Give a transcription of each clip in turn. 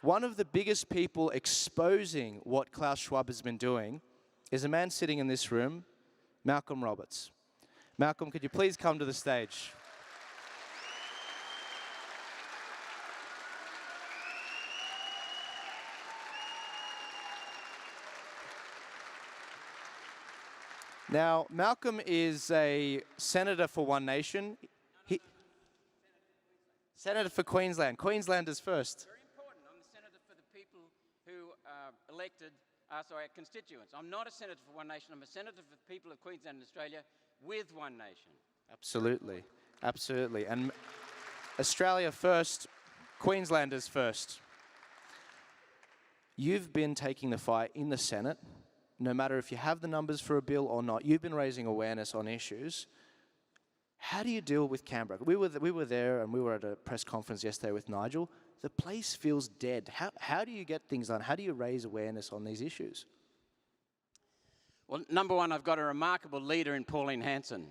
One of the biggest people exposing what Klaus Schwab has been doing is a man sitting in this room, Malcolm Roberts. Malcolm, could you please come to the stage? Now, Malcolm is a senator for One Nation. Senator for Queensland. Queenslanders first. Very important. I'm the senator for the people who are elected, our constituents. I'm not a senator for One Nation. I'm a senator for the people of Queensland and Australia with One Nation. Absolutely. Absolutely. And Australia first, Queenslanders first. You've been taking the fight in the Senate. No matter if you have the numbers for a bill or not, you've been raising awareness on issues. How do you deal with Canberra? We were there and we were at a press conference yesterday with Nigel. The place feels dead. How do you get things done? How do you raise awareness on these issues? Well, number one, I've got a remarkable leader in Pauline Hanson.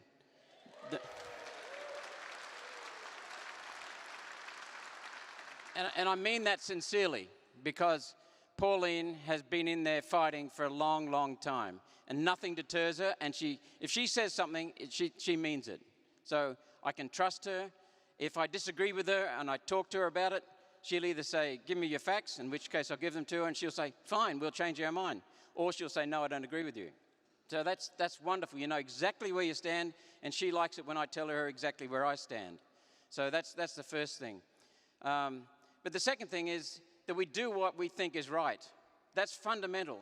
And I mean that sincerely, because Pauline has been in there fighting for a long, long time, and nothing deters her, and if she says something, she means it. So I can trust her. If I disagree with her and I talk to her about it, she'll either say, give me your facts, in which case I'll give them to her, and she'll say, fine, we'll change our mind. Or she'll say, no, I don't agree with you. So that's wonderful. You know exactly where you stand, and she likes it when I tell her exactly where I stand. So that's the first thing. But the second thing is that we do what we think is right. That's fundamental,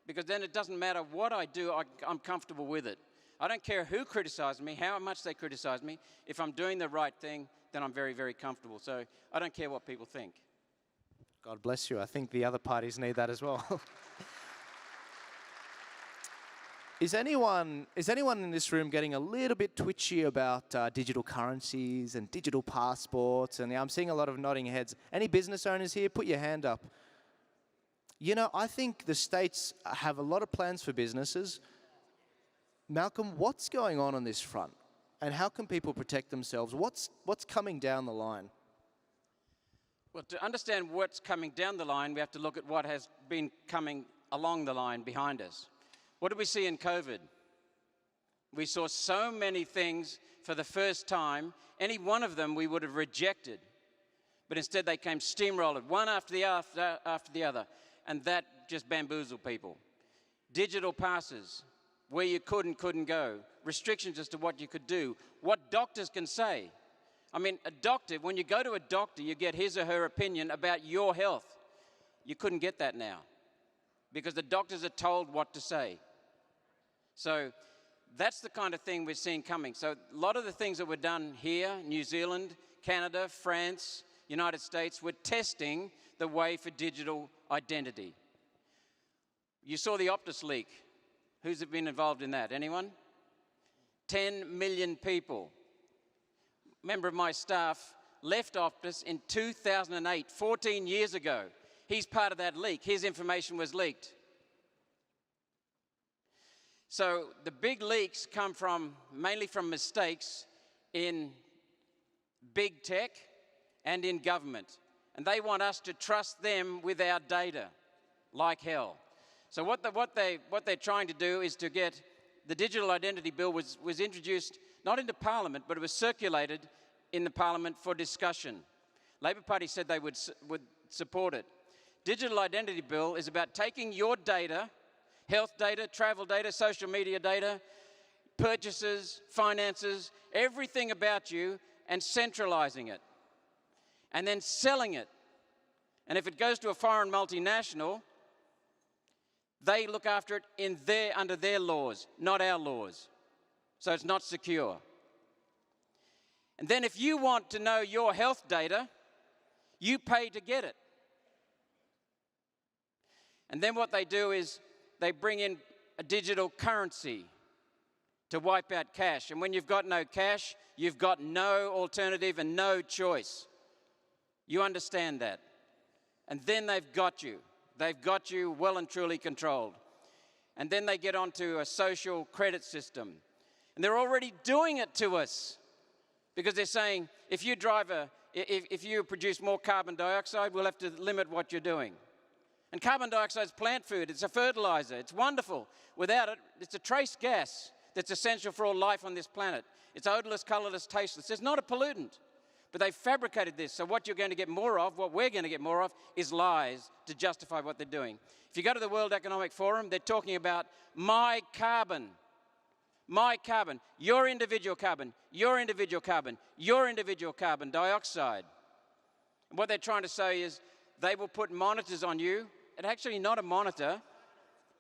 because then it doesn't matter what I do, I'm comfortable with it. I don't care who criticises me, how much they criticise me. If I'm doing the right thing, then I'm very, very comfortable. So I don't care what people think. God bless you. I think the other parties need that as well. Is anyone in this room getting a little bit twitchy about digital currencies and digital passports? And I'm seeing a lot of nodding heads. Any business owners here? Put your hand up. You know, I think the states have a lot of plans for businesses. Malcolm, what's going on this front? And how can people protect themselves? What's coming down the line? Well, to understand what's coming down the line, we have to look at what has been coming along the line behind us. What did we see in COVID? We saw so many things for the first time. Any one of them we would have rejected. But instead they came steamrolled, one after the other. And that just bamboozled people. Digital passes, where you could and couldn't go. Restrictions as to what you could do. What doctors can say. I mean, a doctor, when you go to a doctor, you get his or her opinion about your health. You couldn't get that now, because the doctors are told what to say. So that's the kind of thing we're seeing coming. So a lot of the things that were done here, New Zealand, Canada, France, United States, we're testing the way for digital identity. You saw the Optus leak. Who's been involved in that? Anyone? 10 million people. A member of my staff left Optus in 2008, 14 years ago. He's part of that leak. His information was leaked. So the big leaks come mainly from mistakes in big tech and in government. And they want us to trust them with our data like hell. So what they're trying to do is to get the Digital Identity Bill was introduced not into Parliament, but it was circulated in the Parliament for discussion. Labor Party said they would support it. Digital Identity Bill is about taking your data, health data, travel data, social media data, purchases, finances, everything about you, and centralising it, and then selling it. And if it goes to a foreign multinational, they look after it under their laws, not our laws. So it's not secure. And then if you want to know your health data, you pay to get it. And then what they do is they bring in a digital currency to wipe out cash. And when you've got no cash, you've got no alternative and no choice. You understand that. And then they've got you. They've got you well and truly controlled. And then they get onto a social credit system. And they're already doing it to us, because they're saying, if you drive a if you produce more carbon dioxide, we'll have to limit what you're doing. And carbon dioxide is plant food. It's a fertilizer. It's wonderful. Without it, it's a trace gas that's essential for all life on this planet. It's odorless, colorless, tasteless. It's not a pollutant. But they've fabricated this. So what you're going to get more of, what we're going to get more of, is lies to justify what they're doing. If you go to the World Economic Forum, they're talking about my carbon, your individual carbon, your individual carbon, your individual carbon dioxide. And what they're trying to say is they will put monitors on you. It's actually not a monitor.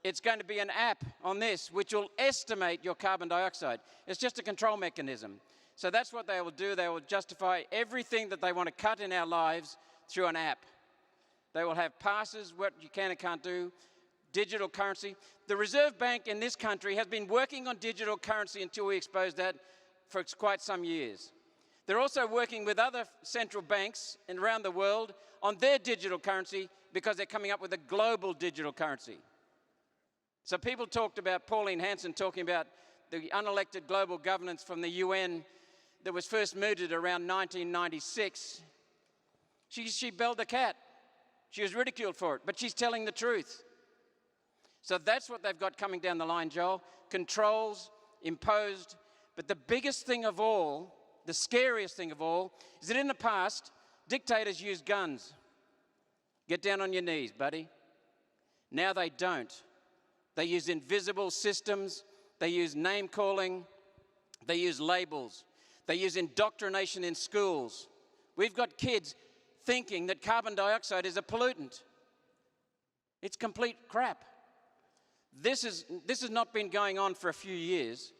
It's going to be an app on this which will estimate your carbon dioxide. It's just a control mechanism. So that's what they will do. They will justify everything that they want to cut in our lives through an app. They will have passes, what you can and can't do, digital currency. The Reserve Bank in this country has been working on digital currency until we exposed that for quite some years. They're also working with other central banks around the world on their digital currency because they're coming up with a global digital currency. So people talked about Pauline Hanson talking about the unelected global governance from the UN that was first mooted around 1996. She belled the cat. She was ridiculed for it, but she's telling the truth. So that's what they've got coming down the line, Joel. Controls imposed. But the biggest thing of all, the scariest thing of all, is that in the past, dictators used guns. Get down on your knees, buddy. Now they don't. They use invisible systems. They use name-calling. They use labels. They use indoctrination in schools. We've got kids thinking that carbon dioxide is a pollutant. It's complete crap. This has not been going on for a few years.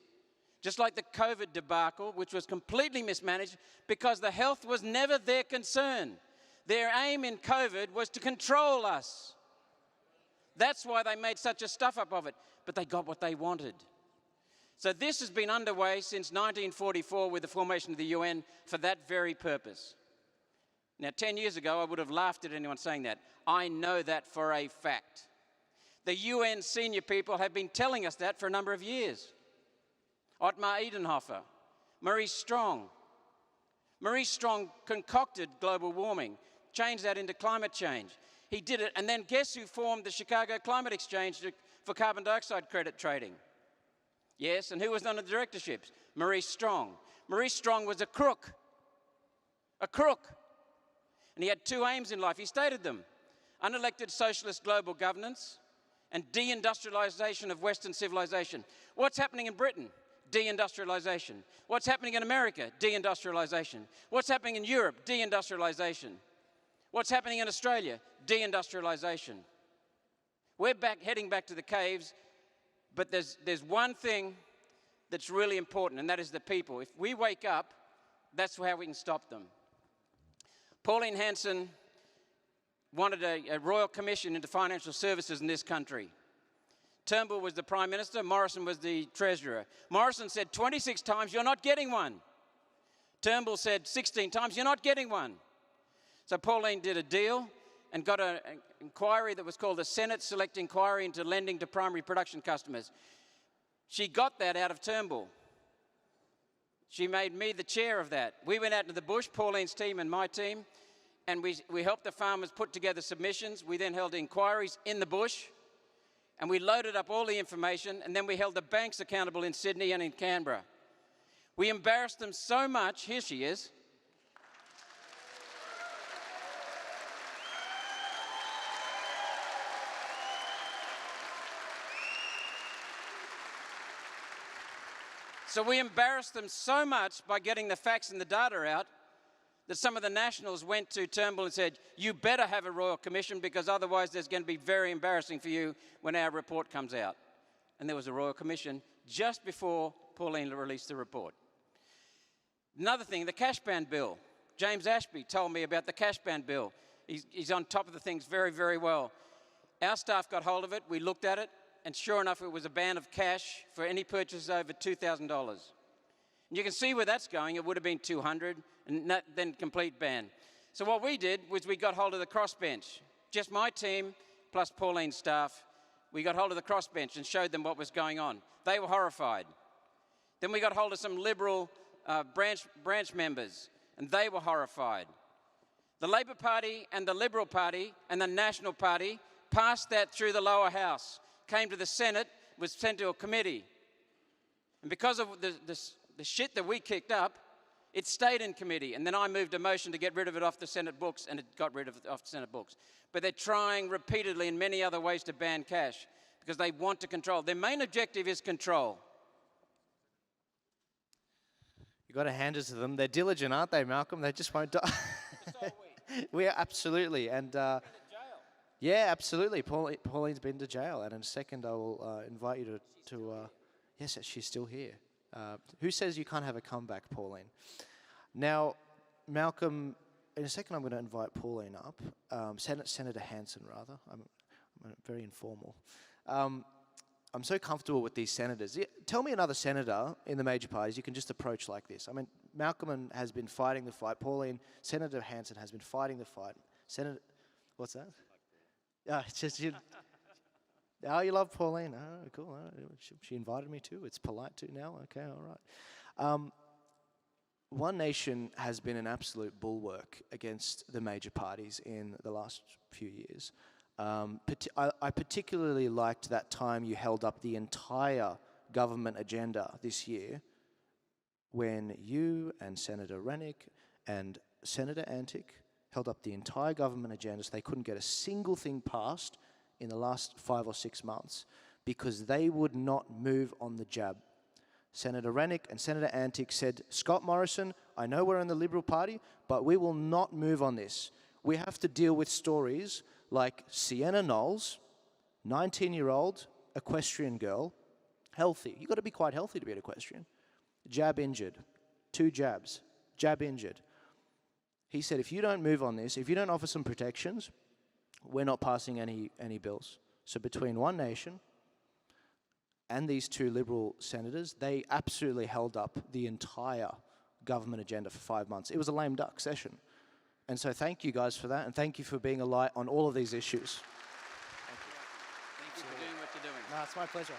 Just like the COVID debacle, which was completely mismanaged because the health was never their concern. Their aim in COVID was to control us. That's why they made such a stuff up of it. But they got what they wanted. So this has been underway since 1944 with the formation of the UN for that very purpose. Now, 10 years ago, I would have laughed at anyone saying that. I know that for a fact. The UN senior people have been telling us that for a number of years. Ottmar Edenhofer, Maurice Strong. Maurice Strong concocted global warming, changed that into climate change. He did it, and then guess who formed the Chicago Climate Exchange for carbon dioxide credit trading? Yes, and who was on the directorships? Maurice Strong. Maurice Strong was a crook. A crook. And he had two aims in life. He stated them. Unelected socialist global governance and deindustrialization of Western civilization. What's happening in Britain? Deindustrialization. What's happening in America? Deindustrialization. What's happening in Europe? Deindustrialization. What's happening in Australia? Deindustrialization. We're heading back to the caves, but there's one thing that's really important, and that is the people. If we wake up, that's how we can stop them. Pauline Hanson wanted a royal commission into financial services in this country. Turnbull was the Prime Minister, Morrison was the Treasurer. Morrison said 26 times, you're not getting one. Turnbull said 16 times, you're not getting one. So Pauline did a deal and got an inquiry that was called the Senate Select Inquiry into Lending to Primary Production Customers. She got that out of Turnbull. She made me the chair of that. We went out into the bush, Pauline's team and my team, and we helped the farmers put together submissions. We then held inquiries in the bush, and we loaded up all the information, and then we held the banks accountable in Sydney and in Canberra. We embarrassed them so much, here she is. So we embarrassed them so much by getting the facts and the data out that some of the nationals went to Turnbull and said, you better have a royal commission because otherwise there's going to be very embarrassing for you when our report comes out. And there was a royal commission just before Pauline released the report. Another thing, the cash ban bill. James Ashby told me about the cash ban bill. He's on top of the things very, very well. Our staff got hold of it, we looked at it, and sure enough, it was a ban of cash for any purchases over $2,000. And you can see where that's going. It would have been $200, and then complete ban. So what we did was we got hold of the crossbench. Just my team plus Pauline's staff, we got hold of the crossbench and showed them what was going on. They were horrified. Then we got hold of some Liberal branch members, and they were horrified. The Labor Party and the Liberal Party and the National Party passed that through the lower house, came to the Senate, was sent to a committee. And because of the shit that we kicked up, it stayed in committee. And then I moved a motion to get rid of it off the Senate books, and it got rid of it off the Senate books. But they're trying repeatedly in many other ways to ban cash because they want to control. Their main objective is control. You've got to hand it to them. They're diligent, aren't they, Malcolm? They just won't die. We are, absolutely. And yeah, absolutely. Pauline's been to jail. And in a second, I will invite you to yes, she's still here. Who says you can't have a comeback, Pauline? Now, Malcolm, in a second I'm going to invite Pauline up. Senator Hanson, rather. I'm very informal. I'm so comfortable with these senators. Tell me another senator in the major parties you can just approach like this. I mean, Malcolm has been fighting the fight. Pauline, Senator Hanson has been fighting the fight. Senator, what's that? It's just you. Oh, you love Pauline. Oh, cool. She invited me too. It's polite to now. Okay, all right. One Nation has been an absolute bulwark against the major parties in the last few years. I particularly liked that time you held up the entire government agenda this year when you and Senator Rennick and Senator Antic held up the entire government agenda so they couldn't get a single thing passed in the last 5 or 6 months because they would not move on the jab. Senator Rennick and Senator Antic said, Scott Morrison, I know we're in the Liberal Party, but we will not move on this. We have to deal with stories like Sienna Knowles, 19-year-old equestrian girl, healthy. You've got to be quite healthy to be an equestrian. Jab injured, 2 jabs, jab injured. He said, if you don't move on this, if you don't offer some protections, we're not passing any bills. So between One Nation and these 2 Liberal senators, they absolutely held up the entire government agenda for 5 months. It was a lame duck session. And so thank you guys for that, and thank you for being a light on all of these issues. Thank you for doing what you're doing. No, it's my pleasure.